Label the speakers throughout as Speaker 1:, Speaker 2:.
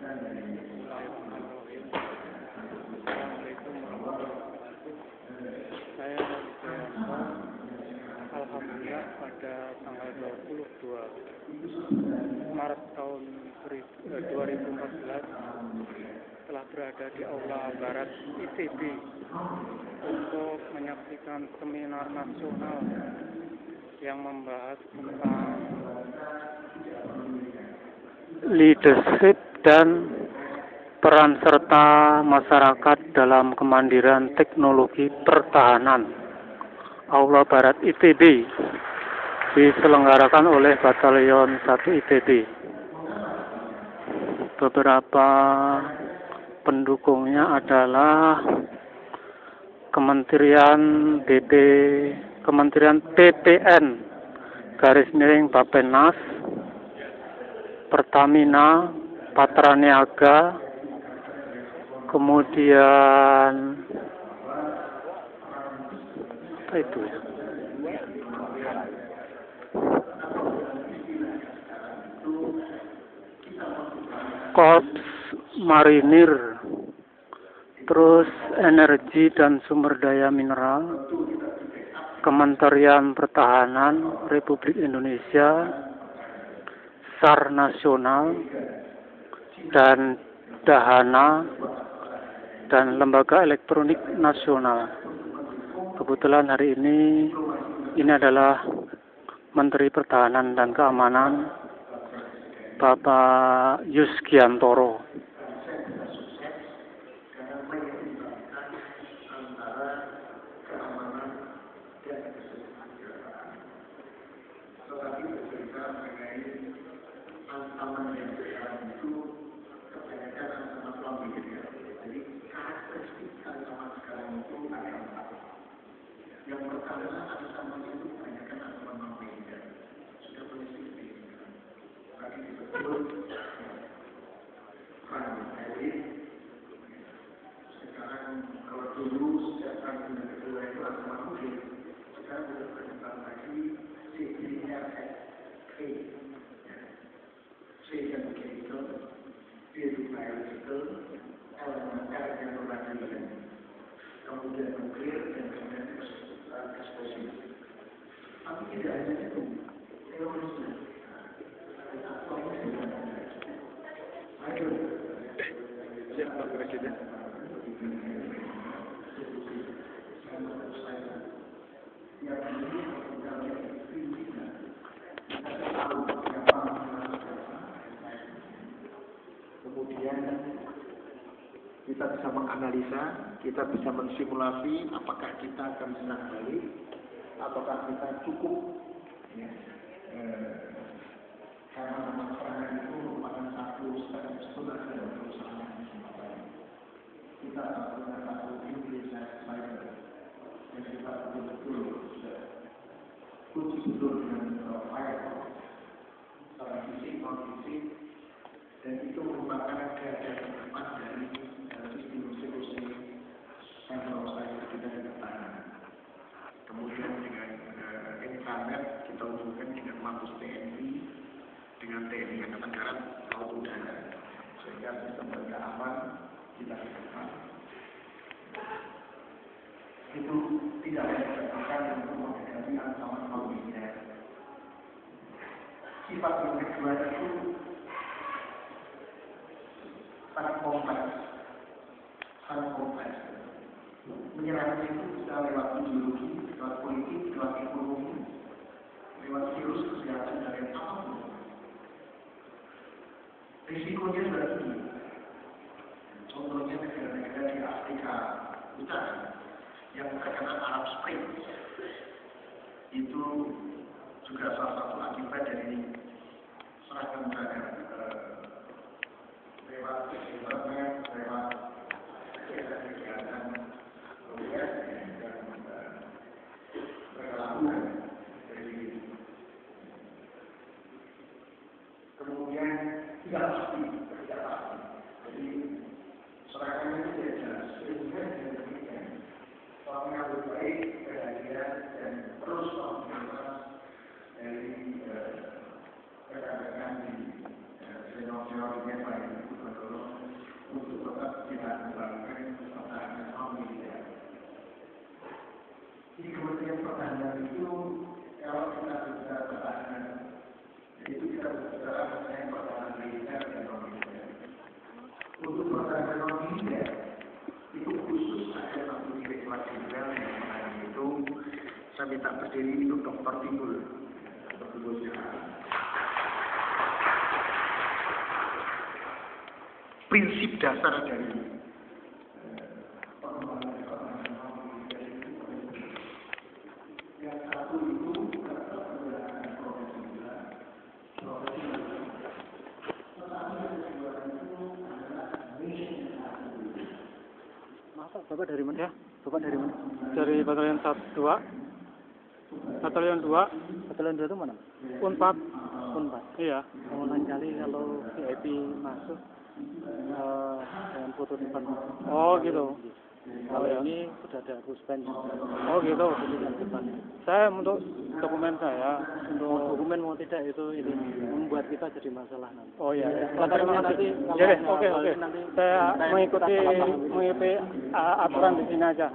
Speaker 1: Bismillahirrahmanirrahim. Assalamualaikum warahmatullahi wabarakatuh. Saya Wijayanto. Alhamdulillah pada tanggal 22 Maret tahun 2014 telah berada di Aula Barat ITB untuk menyaksikan seminar nasional yang membahas tentang leadership dan peran serta masyarakat dalam kemandirian teknologi pertahanan. Aula Barat ITB diselenggarakan oleh Batalion 1 ITB. Beberapa pendukungnya adalah Kementerian PPN _ Bappenas, Pertamina, Patra Niaga, kemudian apa itu ya? Korps Marinir, terus Energi dan Sumber Daya Mineral, Kementerian Pertahanan Republik Indonesia, SAR Nasional, dan Dahana, dan Lembaga Elektronik Nasional. Kebetulan hari ini adalah Menteri Pertahanan dan Keamanan, Bapak Yusgiantoro.
Speaker 2: Yang pertama ancaman itu kebanyakan ancaman media sudah punya sistem tadi disebut perang elit. Sekarang kalau dulu sejak tahun 2002 itu ancaman mungkin, sekarang sudah berkembang lagi sistemnya C dan chemical, biological, elementer yang berbanding, kemudian nuklir dan kemudian eksplosif. Tapi tidak hanya itu, terorisme. Ayo.
Speaker 1: Siap Pak Presiden.
Speaker 2: Kemudian kita bisa menganalisa, kita bisa mensimulasi apakah kita akan serang balik, ataukah kita cukup ya, karena memang serangan itu merupakan satu strategi sebelah dari perusahaan kesempatan. Kita punya satu Indonesia cyber yang kita betul-betul sudah kunci betul dengan firewall secara fisik, non fisik, dan itu merupakan garda terdepan dari sistem institusi sentral cyber kita di pertahanan. Kemudian dengan intranet kita hubungkan dengan Mabes TNI, dengan TNI Angkatan Darat, Laut Udara, sehingga sistem mereka aman kita lakukan. Itu tidak hanya dikatakan untuk menghadapi ancaman militer. Sifat yang kedua itu sangat kompleks. Menyerangnya itu bisa lewat ideologi, lewat politik, lewat ekonomi, lewat virus, kesehatan, dan yang apapun. Risikonya sudah tinggi. Contohnya negara-negara di Afrika Utara yang terkena Arab Spring itu juga salah satu akibat dari serangan lewat internet, lewat kegiatan web dan berlaku dari kemudian tidak pasti. Jadi serangan itu tidak jelas, sehingga dengan demikian orang yang baik, kehadiran dan terus kontinuitas dari rekan-rekan di channel-channel media untuk tetap tidak melakukan pertahanan non-militer. Di Kementerian Pertahanan itu, kalau kita bicara pertahanan, itu kita bicara mengenai pertahanan militer dan non-militer. Untuk pertahanan non-militer, itu khusus ada satu direktorat jenderal yang menangani itu. Saya minta berdiri itu Dr. Timbul. Dr. Timbul silakan. Prinsip dasar dari yang satu itu tetap menggunakan profesional. Tetapi yang kedua itu adalah mission.
Speaker 1: Maaf, Bapak dari mana ya? Bapak dari mana? Dari Batalion 2. Batalion 2. Batalion 2 itu mana? Unpad. Unpad. Iya. Lain kali kalau VIP masuk dengan foto depan. Oh gitu. Kalau ini sudah ada ruspen. Oh gitu. Depan. Saya untuk dokumen saya, untuk dokumen mau tidak itu ini membuat kita jadi masalah nanti. Oh iya. Nanti. Jadi oke. Saya mengikuti aturan di sini aja.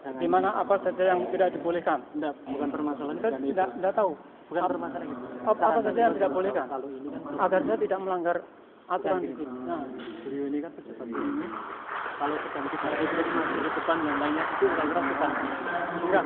Speaker 1: Di mana apa saja yang tidak dibolehkan? Bukan permasalahan. Saya tidak tahu. Bukan permasalahan itu. Apa saja yang tidak bolehkan? Kalau ini kan agar saya tidak melanggar aturan di sini. Nah, jadi ini kan pejabat ini. Kalau sedang kita masuk ke depan yang lainnya itu kira-kira kita enggak.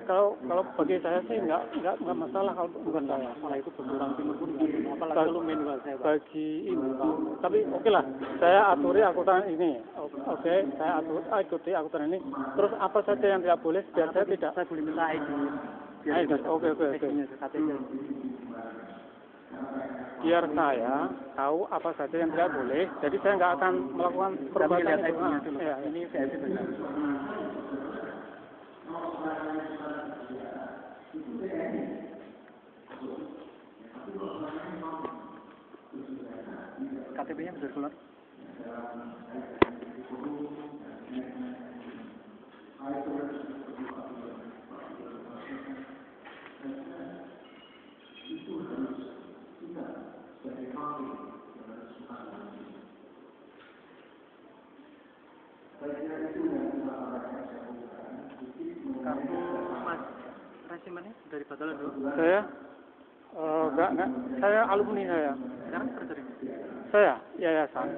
Speaker 1: Kalau bagi saya sih enggak masalah kalau bukan saya. Malah itu berkurang timur pun apalagi kalau manual saya bagi ini Pak. Tapi oke lah, saya aturi akutan ini. Oke, saya ikuti akutan ini. Terus apa saja yang tidak boleh biar saya tidak. Saya boleh minta ID. Oke. Biar saya tahu apa saja yang tidak boleh. Jadi saya nggak akan melakukan perbuatan itu. Ya, ini VIP benar. KTP-nya bisa keluar?
Speaker 3: Kartu Mas resimennya dari Batalion 2?
Speaker 1: Saya? Enggak. Saya alumni saya.
Speaker 3: Sekarang kerja di
Speaker 1: Saya yayasan.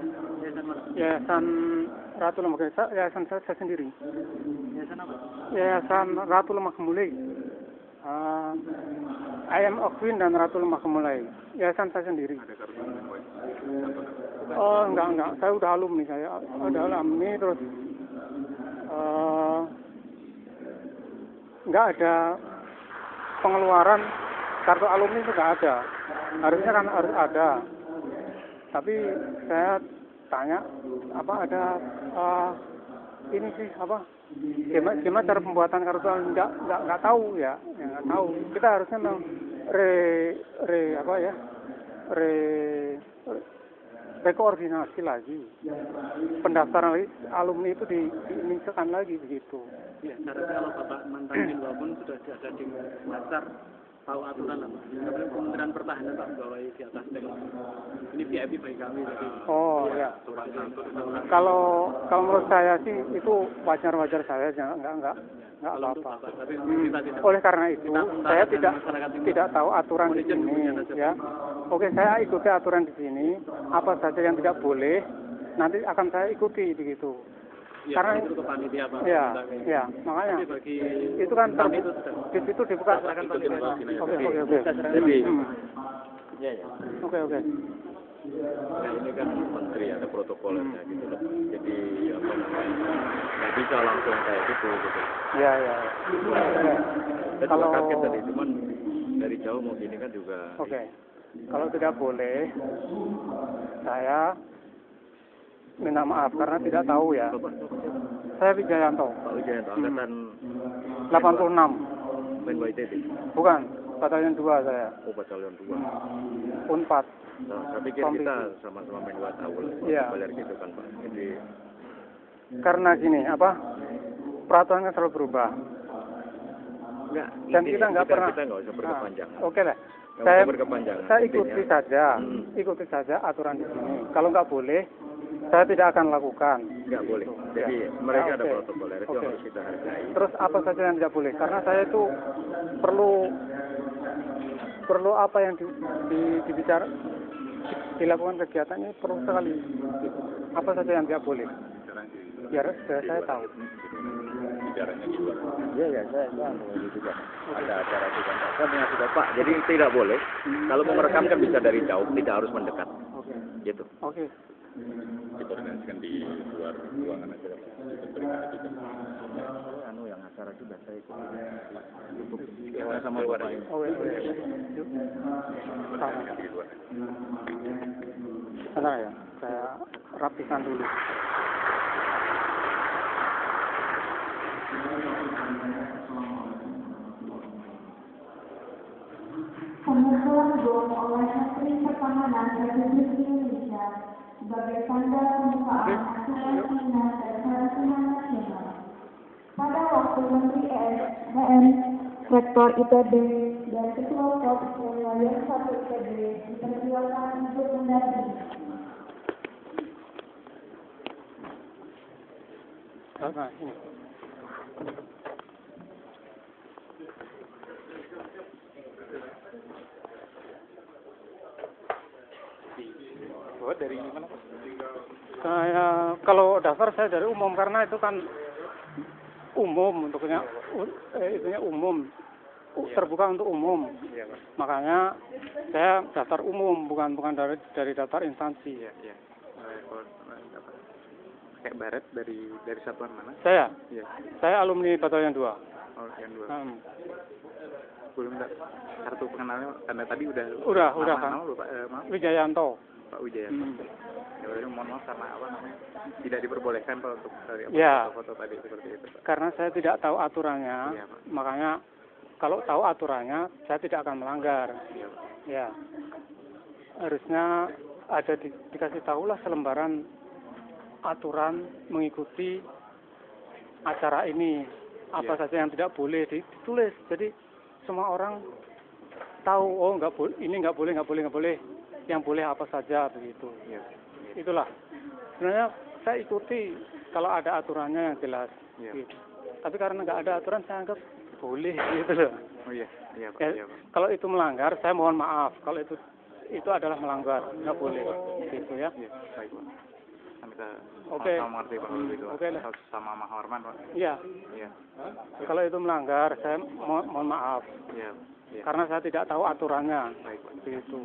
Speaker 3: Yayasan mana?
Speaker 1: Yayasan Ratu Lemah Gemulai. Yayasan saya sendiri.
Speaker 3: Yayasan apa?
Speaker 1: Yayasan Ratu Lemah Gemulai. IM Okwin dan Ratu Lemah Gemulai. Yayasan saya sendiri. Oh, enggak. Saya udah alumni terus enggak ada pengeluaran kartu alumni itu enggak ada. Harusnya kan harus ada. Tapi saya tanya apa ada ini sih apa gimana cara pembuatan kartu alumni enggak tahu ya, enggak tahu. Kita harusnya rekoordinasi lagi, pendaftaran lagi, alumni itu diinisikan lagi begitu.
Speaker 3: Ya, seharusnya kalau Bapak mantan Minwa pun sudah ada di dasar tahu aturan apa. Tapi Kementerian Pertahanan tak membawahi di atas tel. Ini VIP bagi kami. Jadi,
Speaker 1: oh ya. Kalau menurut saya sih itu wajar saya, enggak apa-apa. Oleh karena itu saya tidak tahu aturan di sini ya. Oke, saya ikuti aturan di sini. Apa saja yang tidak boleh nanti akan saya ikuti begitu.
Speaker 3: Ya,
Speaker 1: karena
Speaker 3: itu panitia Pak.
Speaker 1: Ya, makanya
Speaker 3: bagi
Speaker 1: itu kan di situ dibuka. Oke.
Speaker 3: Jadi
Speaker 1: Oke.
Speaker 4: Nah, ini kan menteri ada protokolnya gitu loh. Jadi apa namanya nggak bisa langsung kayak gitu.
Speaker 1: Ya.
Speaker 4: Dan kalau kaget tadi cuman dari jauh mau gini kan juga.
Speaker 1: Oke. Kalau tidak boleh, saya minta maaf karena tidak tahu ya. Saya Wijayanto.
Speaker 4: Pak Wijayanto angkatan
Speaker 1: 86.
Speaker 4: main YTT.
Speaker 1: Bukan, Batalion 2 saya.
Speaker 4: Oh, Batalion 2.
Speaker 1: Unpad.
Speaker 4: Nah, saya pikir kita sama-sama main 2 tahun.
Speaker 1: Iya.
Speaker 4: Balik gitu kan Pak. Jadi
Speaker 1: karena gini, peraturannya selalu berubah.
Speaker 4: enggak.
Speaker 1: Dan kita nggak pernah.
Speaker 4: Kita nggak usah berkepanjangan.
Speaker 1: Oke lah.
Speaker 4: Nggak
Speaker 1: saya
Speaker 4: usah berkepanjangan.
Speaker 1: saya ikuti
Speaker 4: Intinya.
Speaker 1: saja, ikuti saja aturan di sini. Kalau nggak boleh, saya tidak akan lakukan.
Speaker 4: Nggak boleh.
Speaker 1: Ya.
Speaker 4: Jadi mereka
Speaker 1: Ya,
Speaker 4: ada
Speaker 1: oke.
Speaker 4: protokoler itu
Speaker 1: Oke.
Speaker 4: harus kita hargai.
Speaker 1: Terus apa saja yang tidak boleh? Karena saya itu perlu apa yang dibicara dilakukan kegiatannya perlu sekali. Apa saja yang tidak boleh? Biar saya tahu.
Speaker 4: Bicaranya di luar. Iya, saya mengerti juga. Ada acara juga. Saya mengerti Bapak. Jadi tidak boleh. Kalau mau merekam kan bisa dari jauh, tidak harus mendekat.
Speaker 1: Oke.
Speaker 4: Gitu.
Speaker 1: Oke.
Speaker 4: Dikoordinasikan di luar ruangan aja. Yang acara juga saya ikut. Cukup sama Bapak.
Speaker 1: Oke. Yuk. Sama.
Speaker 4: Di luar.
Speaker 1: Bentar ya, saya rapikan dulu.
Speaker 5: Pemukul bom oleh Menteri Pertahanan Republik Indonesia sebagai tanda pembukaan aturan Cina dan Keharusan Nasional. Pada waktu Menteri ESDM Rektor ITB dan Ketua Korps Wilayah 1 ITB dipersilakan untuk mendampingi.
Speaker 1: Nah, ini.
Speaker 3: Buat dari mana?
Speaker 1: Saya kalau daftar saya dari umum karena itu kan umum untuknya itunya umum terbuka untuk umum.
Speaker 3: Iya, Pak.
Speaker 1: Makanya saya daftar umum bukan dari daftar instansi.
Speaker 3: Iya. Kayak Barat dari satuan mana?
Speaker 1: Saya
Speaker 3: Iya.
Speaker 1: alumni Batalion 2.
Speaker 3: Oh, yang 2. Belum kartu pengenalnya Anda tadi udah
Speaker 1: Udah kan.
Speaker 3: Nama Bapak maaf
Speaker 1: Wijayanto.
Speaker 3: Pak Wijaya. Ya, berarti mohon maaf karena apa namanya? Tidak diperbolehkan Pak untuk dari
Speaker 1: Ya.
Speaker 3: foto tadi seperti itu, Pak.
Speaker 1: Karena saya tidak tahu aturannya,
Speaker 3: Iya, Pak.
Speaker 1: makanya kalau tahu aturannya saya tidak akan melanggar.
Speaker 3: Iya, Pak.
Speaker 1: Ya, harusnya ada dikasih tahulah selembaran aturan mengikuti acara ini. Apa
Speaker 3: Iya.
Speaker 1: saja yang tidak boleh ditulis. Jadi semua orang tahu, oh nggak boleh, ini nggak boleh. Yang boleh apa saja begitu.
Speaker 3: Iya.
Speaker 1: Itulah. Sebenarnya saya ikuti kalau ada aturannya yang jelas.
Speaker 3: Iya.
Speaker 1: Gitu. Tapi karena nggak ada aturan saya anggap boleh gitu loh.
Speaker 3: Oh iya, Pak.
Speaker 1: Ya,
Speaker 3: Iya, Pak.
Speaker 1: kalau itu melanggar, saya mohon maaf. Kalau itu adalah melanggar, nggak boleh, gitu ya.
Speaker 3: Iya, baik, Pak. Kita
Speaker 1: Oke.
Speaker 3: sama mengerti Pak kalau gitu.
Speaker 1: Oke lah.
Speaker 3: Sama menghormat, Pak.
Speaker 1: Iya.
Speaker 3: Iya.
Speaker 1: Kalau itu melanggar, saya mohon maaf.
Speaker 3: Iya. Iya.
Speaker 1: Karena saya tidak tahu aturannya,
Speaker 3: Baik, Pak.
Speaker 1: gitu.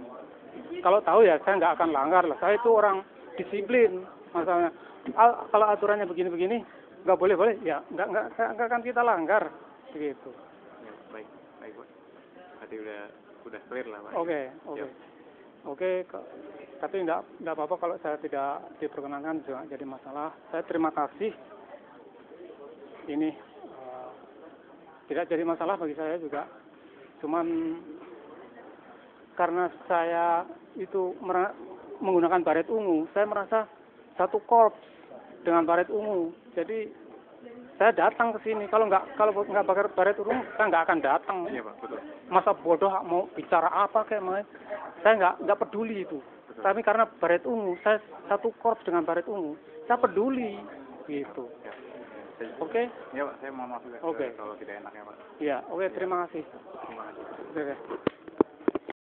Speaker 1: Kalau tahu ya saya nggak akan langgar lah. Saya itu orang disiplin, masalahnya. Kalau aturannya begini-begini, nggak boleh, ya nggak akan kita langgar, begitu.
Speaker 3: Ya, baik, Pak. Berarti udah clear lah, Pak.
Speaker 1: Oke. Oke, tapi enggak apa-apa kalau saya tidak diperkenankan juga jadi masalah. Saya terima kasih. Ini tidak jadi masalah bagi saya juga. Cuman karena saya itu menggunakan baret ungu, saya merasa satu korps dengan baret ungu. Jadi saya datang ke sini. Kalau nggak pakai baret ungu, saya nggak akan datang.
Speaker 3: Iya, Pak, betul.
Speaker 1: Masa bodoh mau bicara apa kayak mau, saya nggak peduli itu.
Speaker 3: Betul.
Speaker 1: Tapi karena baret ungu, saya satu korps dengan baret ungu, saya peduli gitu.
Speaker 3: Ya.
Speaker 1: Oke?
Speaker 3: Iya, Pak, saya mohon maaf juga
Speaker 1: Oke.
Speaker 3: kalau tidak enaknya, Pak.
Speaker 1: Iya, oke, terima kasih.
Speaker 3: Terima kasih.
Speaker 1: Oke.